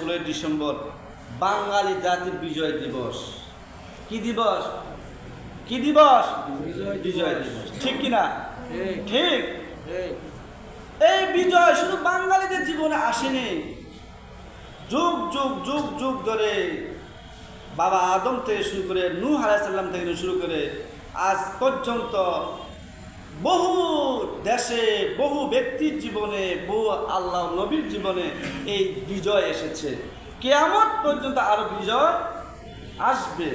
16ই December বাঙালি জাতির বিজয় দিবস। কি দিবস? কি দিবস? বিজয় দিবস। ঠিক কিনা? ঠিক। এই বিজয় শুধু বাঙালিদের জীবনে আসেনি, যুগ যুগ যুগ যুগ ধরে বাবা আদম থেকে শুরু করে নূহ আলাইহিস সালাম থেকে শুরু করে আজ পর্যন্ত বহু দেশে, বহু ব্যক্তির জীবনে, বহু আল্লাহ নবীর জীবনে এই বিজয় এসেছে। কিয়ামত পর্যন্ত আরো বিজয় আসবে।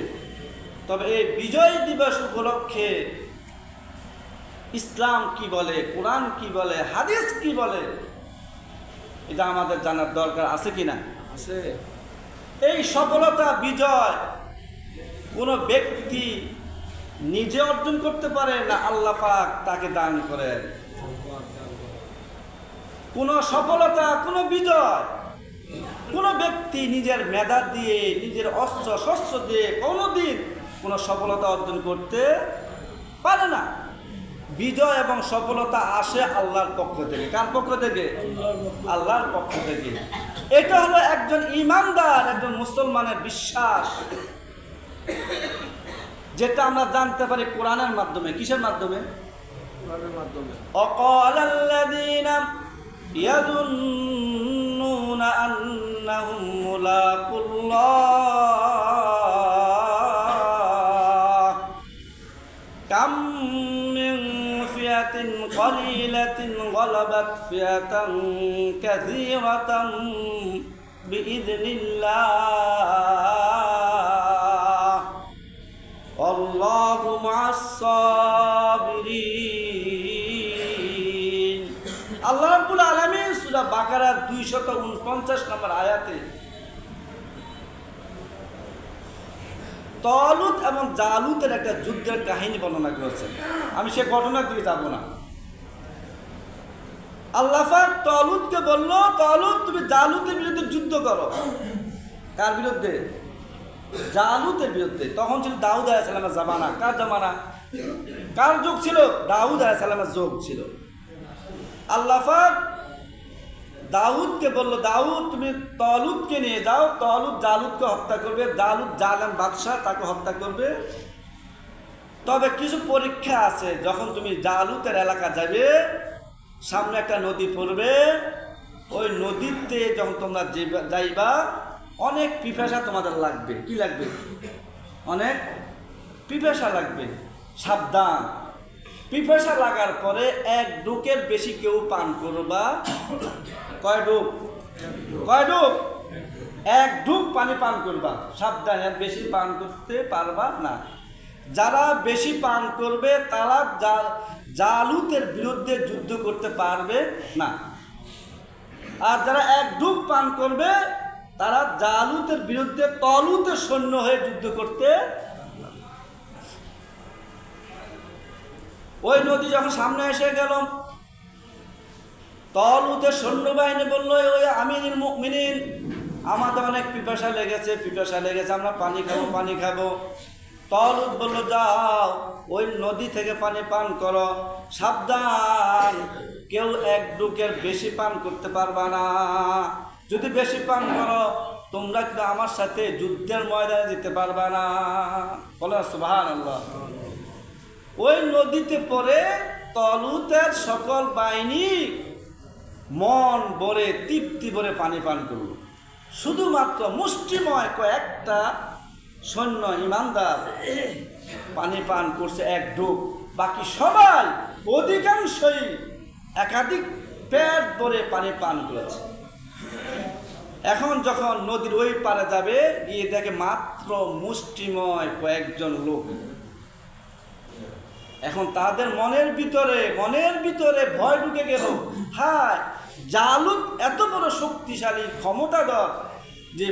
তবে এই বিজয় দিবস উপলক্ষে ইসলাম কি বলে, কোরআন কি বলে, হাদিস কি বলে, এটা আমাদের জানার দরকার আছে কিনা? আছে। এই সফলতা, বিজয় কোনো ব্যক্তি নিজে অর্জন করতে পারে না আল্লাহ পাক তাকে দান করেন। কোন সফলতা, কোন বিজয় কোন ব্যক্তি নিজের মেধা দিয়ে, নিজের অস্ত্র শস্ত্র দিয়ে কোনোদিন কোন সফলতা অর্জন করতে পারে না। বিজয় এবং সফলতা আসে আল্লাহর পক্ষ থেকে। কার পক্ষ থেকে? আল্লাহর পক্ষ থেকে। এটা হলো একজন ঈমানদার, একজন মুসলমানের বিশ্বাস, যেটা আমরা জানতে পারি কোরআনের মাধ্যমে। কিসের মাধ্যমে? কোরআনের মাধ্যমে। অকালাল্লাযীনা ইয়াযুন্নুনা আন্নাহুম মুলাকুল্লাহ কাম মিন ফিয়াতিন কলিলাতিন গালাবাত ফিয়াতান কাসীরাতান বিইذনিল্লাহ আল্লাহু মা'আস সাবিরিন। আল্লাহ রাব্বুল আলামিন সূরা বাকারার 249 নম্বর আয়াতে তালুত এবং জালুতের একটা যুদ্ধের কাহিনী বর্ণনা করেছেন। আমি সে ঘটনার দিকে যাব না। আল্লাহ পাক তালুতকে বলল, তালুত তুমি জালুতের বিরুদ্ধে যুদ্ধ করো। কার বিরুদ্ধে? জালুতের বিরুদ্ধে। তখন ছিল দাউদ আলাইহিস সালামের জামানা। কার জামানা? কার যুগ ছিল? দাউদ আলাইহিস সালামের যুগ ছিল। আল্লাহ পাক দাউদকে বলল, দাউদ তুমি তালুতকে নিয়ে যাও, তালুত জালুতকে হত্যা করবে, জালুত জালেম বাদশা, তাকে হত্যা করবে। তবে কিছু পরীক্ষা আছে। যখন তুমি জালুতের এলাকা যাবে, সামনে একটা নদী পড়বে, ওই নদীতে যখন তোমরা যাইবা অনেক পিপাসা তোমাদের লাগবে। কি লাগবে? অনেক পিপাসা লাগবে। সাবধান। পিপাসা লাগার পরে এক ডুকের বেশি কেউ পান করবা। কয় ডুক? কয় ডুক? এক ডুক পানি পান করবা। সাবধান, এর বেশি পান করতে পারবা না। যারা বেশি পান করবে তারা জালুতের বিরুদ্ধে যুদ্ধ করতে পারবে না। আর যারা এক ডুক পান করবে তারা জালুতের বিরুদ্ধে তালুতের সৈন্য হয়ে যুদ্ধ করতে। ওই নদী যখন সামনে এসে গেল, তালুতের সৈন্যবাহিনী বলল, ওই আমিরুল মুমিনিন, আমাদের অনেক পিপাসা লেগেছে, আমরা পানি খাবো, পানি খাবো। তালুত বলল, যাও ওই নদী থেকে পানি পান করো। সাবধান, কেউ এক ডুকের বেশি পান করতে পারবা না। যদি বেশি পান করো তোমরা কিন্তু আমার সাথে যুদ্ধের ময়দানে যেতে পারবা না। বলো সুবহানাল্লাহ। ওই নদীতে পড়ে তালুতের সকল বাহিনী মন ভরে, তৃপ্তি ভরে পানি পান করল। শুধুমাত্র মুষ্টিময় কয়েকটা সৈন্য ঈমানদার পানি পান করছে এক ঢোক। বাকি সবাই, অধিকাংশই একাধিক পেট ভরে পানি পান করেছে। এখন যখন নদীর ওই পারে যাবে, গিয়ে দেখে মাত্র মুষ্টিময় কয়েকজন লোক। এখন তাদের মনের ভিতরে ভয় ঢুকে গেল। হায়, জালুত এত বড় শক্তিশালী ক্ষমতাধর, যে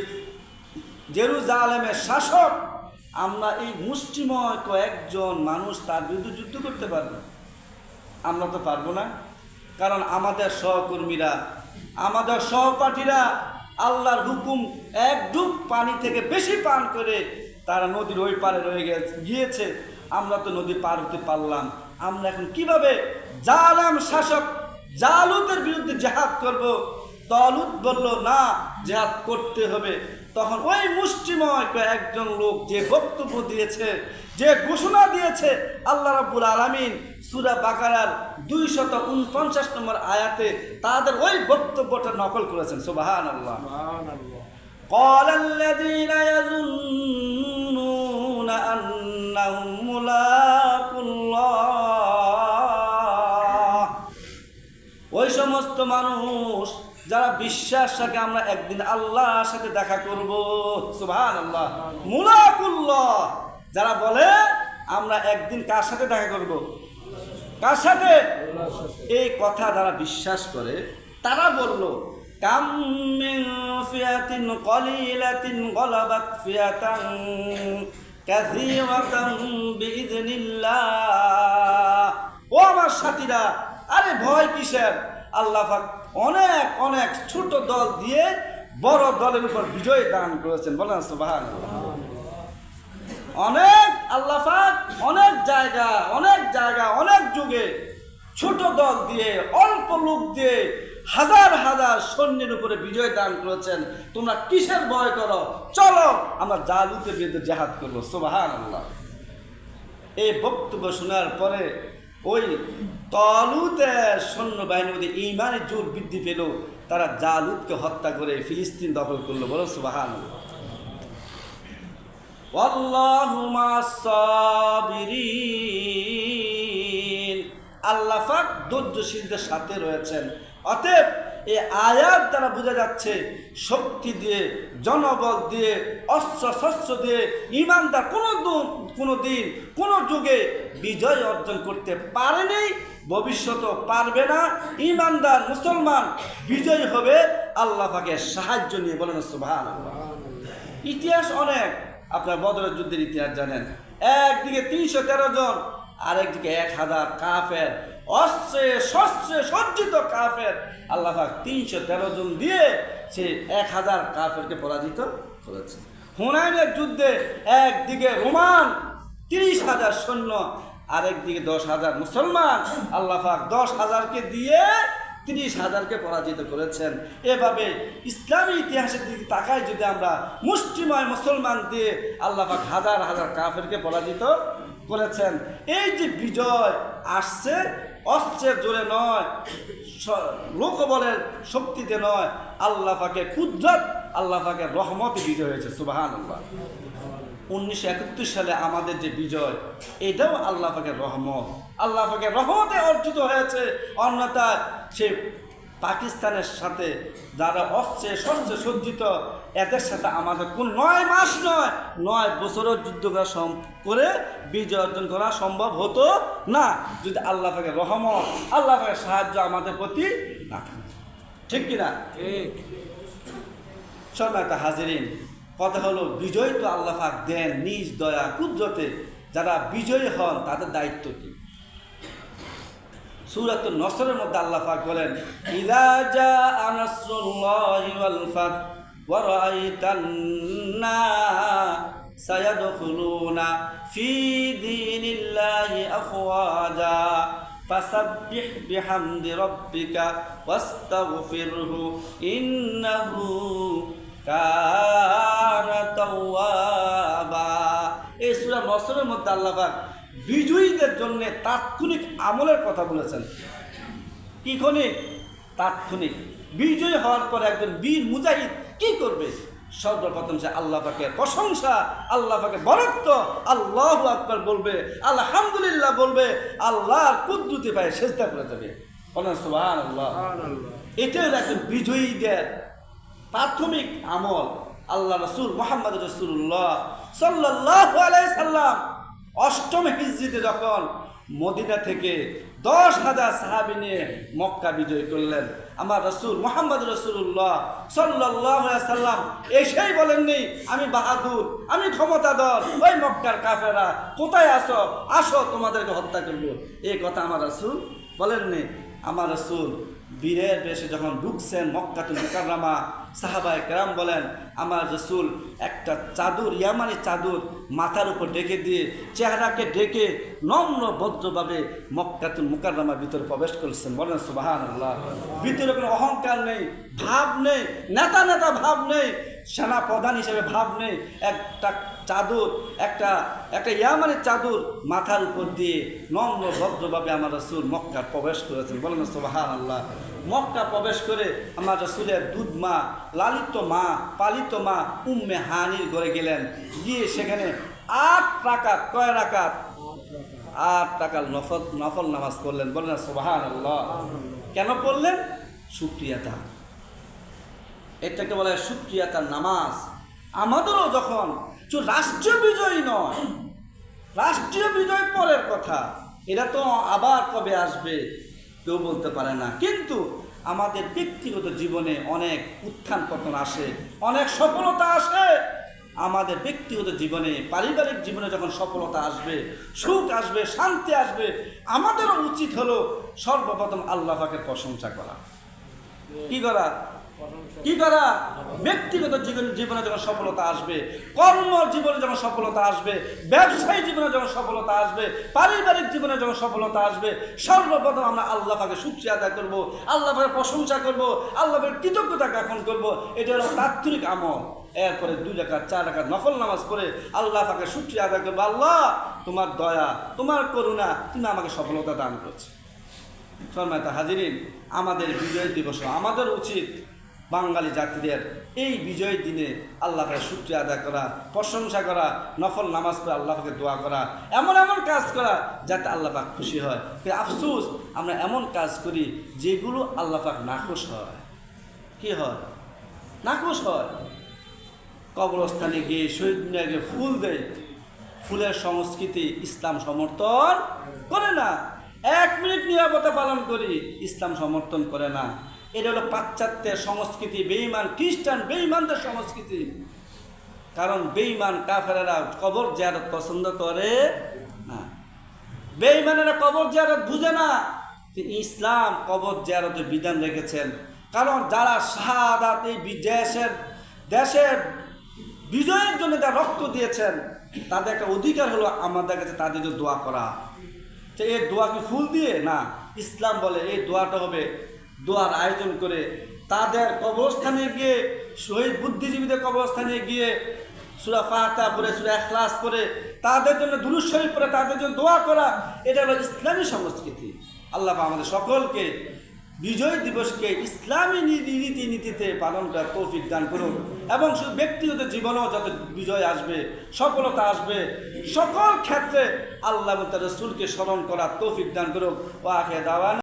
জেরুজালেমের শাসক, আমরা এই মুষ্টিময় কয়েকজন মানুষ তার বিরুদ্ধে যুদ্ধ করতে পারবো? আমরা তো পারবো না। কারণ আমাদের সহকর্মীরা, আমাদের সহপাঠীরা আল্লাহর হুকুম এক ডুব পানি থেকে বেশি পান করে তারা নদীর ওই পারে রয়ে গিয়েছে। আমরা তো নদী পার হতে পারলাম। আমরা এখন কিভাবে জালেম শাসক জালুতের বিরুদ্ধে জিহাদ করব? তালুত বলল না, জিহাদ করতে হবে। তখন ওই মুষ্টিময় একজন লোক যে বক্তব্য দিয়েছে, যে ঘোষণা দিয়েছে, আল্লাহ রাব্বুল আলামিন সূরা বাকারার 249 নম্বর আয়াতে তাদের ওই বক্তব্যটা নকল করেছেন। সুবহানাল্লাহ। قال الذين يظنون أنهم ملاقو الله, ওই সমস্ত মানুষ যারা বিশ্বাস রাখে আমরা একদিন আল্লাহর সাথে দেখা করব। সুবহানাল্লাহ। মুলাকুল্লাহ, যারা বলে আমরা একদিন কার সাথে দেখা করব? কার সাথে? এই কথা যারা বিশ্বাস করে তারা বলল, কাম মিন ফিয়াতিন কলিলাতিন গলাবাত ফিয়াতান কাসীরাতান বিইذনিল্লাহ। ও আমার সাথীরা, আরে ভয় কিসের? আল্লাহ পাক অনেক অনেক ছোট দল দিয়ে বড় দলের উপর বিজয় দান করেছেন। বলেন সুবহানাল্লাহ। অনেক আল্লাহ পাক অনেক জায়গা অনেক যুগে ছোট দল দিয়ে, অল্প লোক দিয়ে হাজার হাজার সৈন্যের উপরে বিজয় দান করেছেন। তোমরা কিসের ভয় করো? চলো আমরা জালুতের বিরুদ্ধে জিহাদ করবো। সুবহানাল্লাহ। এই বক্তব্য শোনার পরে ওই তালুতের সৈন্যবাহিনীর মধ্যে ঈমানের জোর বৃদ্ধি পেল। তারা জালুতকে হত্যা করে ফিলিস্তিন দখল করলো। বলো সুবহানাল্লাহ। ওয়াল্লাহু মা'আস সাবিরিন, আল্লাহ পাক ধৈর্যশীলদের সাথে রয়েছেন। অতএব এই আয়াত দ্বারা বোঝা যাচ্ছে শক্তি দিয়ে, জনবল দিয়ে, অস্ত্র শস্ত্র দিয়ে ঈমানদার কোনো দিন কোনো যুগে বিজয় অর্জন করতে পারেনি, ভবিষ্যতেও পারবে না। ঈমানদার মুসলমান বিজয় হবে আল্লাহ পাকের সাহায্য নিয়ে। বলেন সুবহানাল্লাহ। ইতিহাস অনেক, আপনার বদরের যুদ্ধের ইতিহাস জানেন। একদিকে 313 জন, আরেকদিকে 1000 কাফের, অস্ত্রে শস্ত্রে সজ্জিত কাফের। আল্লাহ পাক 313 জন দিয়ে সে 1000 কাফেরকে পরাজিত করেছে। হুনাইনের যুদ্ধে একদিকে রোমান 30,000 সৈন্য, আরেকদিকে 10,000 মুসলমান। আল্লাহ পাক 10,000কে দিয়ে 30,000কে পরাজিত করেছেন। এভাবে ইসলামী ইতিহাসের দিকে তাকায় যদি আমরা, মুষ্টিময় মুসলমান দিয়ে আল্লাহ পাক হাজার হাজার কাফেরকে পরাজিত করেছেন। এই যে বিজয় আসছে অস্ত্রের জোরে নয়, লোকবলের শক্তিতে নয়, আল্লাহ পাকের কুদরত, আল্লাহ পাকের রহমতে বিজয় হয়েছে। সুবহানাল্লাহ। 1971 সালে আমাদের যে বিজয়, এটাও আল্লাহ পাকের রহমত, আল্লাহ পাকের রহমতে অর্জিত হয়েছে। অন্যথায় সে পাকিস্তানের সাথে যারা অস্ত্রে শস্ত্রে সজ্জিত, এদের সাথে আমাদের কোন 9 মাস নয় 9 বছরের যুদ্ধ করে বিজয় অর্জন করা সম্ভব হতো না, যদি আল্লাহ পাকের রহমত, আল্লাহ পাকের সাহায্য আমাদের প্রতি না থাকে। ঠিক কিনা? ঠিক। সম্মানিত হাজিরিন, কথা হলো বিজয় তো আল্লাহ পাক দেন নিজ দয়া কুদরতে। যারা বিজয়ী হন তাদের দায়িত্ব কি? সূরাতুন নসরের মধ্যে আল্লাহ পাক বলেন, ইযা জাআ নাসরুল্লাহি ওয়াল ফাত ওয়া রাআইতান নাসা ইয়াদখুলুনা ফি দীনিল্লাহি আফওয়াজা ফাসাব্বিহ বিহামদি রাব্বিকা ওয়াস্তাগফিরহু ইন্নাহু কানা তাওয়াবা। এই সূরা নসরের মধ্যে আল্লাহ পাক বিজয়ীদের জন্য তাৎক্ষণিক আমলের কথা বলেছেন। কি ক্ষণিক? তাৎক্ষণিক। বিজয়ী হওয়ার পর একজন বীর মুজাহিদ কি করবে? সর্বপ্রথম সে আল্লাহ পাকের প্রশংসা, আল্লাহ পাকের বরত্ব, আল্লাহু আকবার বলবে, আলহামদুলিল্লাহ বলবে, আল্লাহর কুদরতি পায়ে সেজদা করে যাবে। সুবহানাল্লাহ। এটাই একজন বিজয়ীদের প্রাথমিক আমল। আল্লাহ রাসূল মুহাম্মদ রাসূলুল্লাহ সাল্লাল্লাহু আলাইহি সাল্লাম 8ম হিজরিতে যখন মদিনা থেকে 10,000 সাহাবী নিয়ে মক্কা বিজয় করলেন, আমার রাসূল মুহাম্মদ রাসূলুল্লাহ সাল্লাল্লাহু আলাইহি সাল্লাম এসেই বলেননি আমি বাহাদুর, আমি ক্ষমতাধর, ওই মক্কার কাফেররা কোথায় আসো, আসো তোমাদেরকে হত্যা করব। এই কথা আমার রাসূল বলেননি। আমার রাসূল বীরের বেশে যখন ঢুকছেন মক্কাতুল মুকাররমা, সাহাবায়ে কেরাম বলেন আমার রাসূল একটা চাদর, ইয়ামানি চাদর মাথার উপর ঢেকে দিয়ে চেহারাকে ঢেকে নম্র ভদ্রভাবে মক্কাতুল মুকাররমার ভিতরে প্রবেশ করেছেন। বলেন সুবহানাল্লাহ। ভিতরে কোনো অহংকার নেই, ভাব নেই, নেতা নেতা ভাব নেই, সেনা প্রধান হিসেবে ভাব নেই। একটা চাদর, একটা ইয়ামানি চাদর মাথার উপর দিয়ে নম্র ভদ্রভাবে আমার রাসূল মক্কা প্রবেশ করেছেন। বলেন সুবহানাল্লাহ। মক্কা প্রবেশ করে আমার রাসূলের দুধ মা, লালিত মা, পালিত মা উম্মে হানির ঘরে গেলেন। গিয়ে সেখানে 8 রাকাত, কয় রাকাত? 8 রাকাত নফল নামাজ পড়লেন। বলেন সুবহানাল্লাহ। কেন পড়লেন? শুকরিয়াতা। এটাকে বলে শুকরিয়াতার নামাজ। আমাদেরও যখন রাষ্ট্রীয় বিজয় নয়, রাষ্ট্রীয় বিজয় পরের কথা, এটা তো আবার কবে আসবে কেউ বলতে পারে না। কিন্তু আমাদের ব্যক্তিগত জীবনে অনেক উত্থান পতন আসে, অনেক সফলতা আসে। আমাদের ব্যক্তিগত জীবনে, পারিবারিক জীবনে যখন সফলতা আসবে, সুখ আসবে, শান্তি আসবে, আমাদেরও উচিত হলো সর্বপ্রথম আল্লাহ পাকের প্রশংসা করা। কি করা? ব্যক্তিগত জীবনে যখন সফলতা আসবে, কর্ম জীবনে যখন সফলতা আসবে, ব্যবসায়ী জীবনে যখন সফলতা আসবে, পারিবারিক জীবনে যখন সফলতা আসবে, সর্বপ্রথম আমরা আল্লাহ পাকে শুকরিয়া আদায় করব, আল্লাহ পাকে প্রশংসা করব, আল্লাহ পাকের কৃতজ্ঞতা জ্ঞাপন করব। এটা হলো তাৎক্ষণিক আমল। এরপরে 2 রাকাত 4 রাকাত নফল নামাজ পড়ে আল্লাহ পাকে শুকরিয়া আদায় করবো। আল্লাহ তোমার দয়া, তোমার করুণা, তুমি আমাকে সফলতা দান করছো। সম্মানিত হাজিরিন, আমাদের বিজয় দিবস, আমাদের উচিত বাঙালি জাতিদের এই বিজয় দিনে আল্লাহকে শুকরিয়া আদায় করা, প্রশংসা করা, নফল নামাজ পড়ে আল্লাহকে দোয়া করা, এমন কাজ করা যাতে আল্লাহ পাক খুশি হয়। কিন্তু আফসোস, আমরা এমন কাজ করি যেগুলো আল্লাহ পাক নাখুশ হয়। কি হয়? নাখুশ হয়। কবরস্থানে গিয়ে, শহীদ মিনারে গিয়ে ফুল দেয়। ফুলের সংস্কৃতি ইসলাম সমর্থন করে না। 1 মিনিট নীরবতা পালন করি, ইসলাম সমর্থন করে না। এটা হলো পাশ্চাত্যের সংস্কৃতি, বেঈমান খ্রিস্টান বেঈমানদের সংস্কৃতি। কারণ বেঈমান কাফেরেরা কবর জিয়ারত পছন্দ করে না, বেঈমানেরা কবর জিয়ারত বুঝে না। ইসলাম কবর জিয়ারতের বিধান রেখেছেন। কারণ যারা শাহাদাত, এই দেশের বিজয়ের জন্য যারা রক্ত দিয়েছেন, তাদের একটা অধিকার হলো আমাদের কাছে তাদের দোয়া করা। এই দোয়া কি ফুল দিয়ে? না, ইসলাম বলে এই দোয়াটা হবে দোয়ার আয়োজন করে তাদের কবরস্থানে গিয়ে, শহীদ বুদ্ধিজীবীদের কবরস্থানে গিয়ে সূরা ফাতিহা পড়ে, সূরা ইখলাস পড়ে, তাদের জন্য দুরূদ শরীফ পড়ে তাদের জন্য দোয়া করা। এটা হলো ইসলামী সংস্কৃতি। আল্লাহ আমাদের সকলকে বিজয় দিবসকে ইসলামী নীতিতে পালন করার তৌফিক দান করুন, এবং শুধু ব্যক্তিগত জীবনেও যাতে বিজয় আসবে, সফলতা আসবে, সকল ক্ষেত্রে আল্লাহ এবং তার রাসূলকে স্মরণ করার তৌফিক দান করুন। ওয়া আখিরু দাওয়ানা।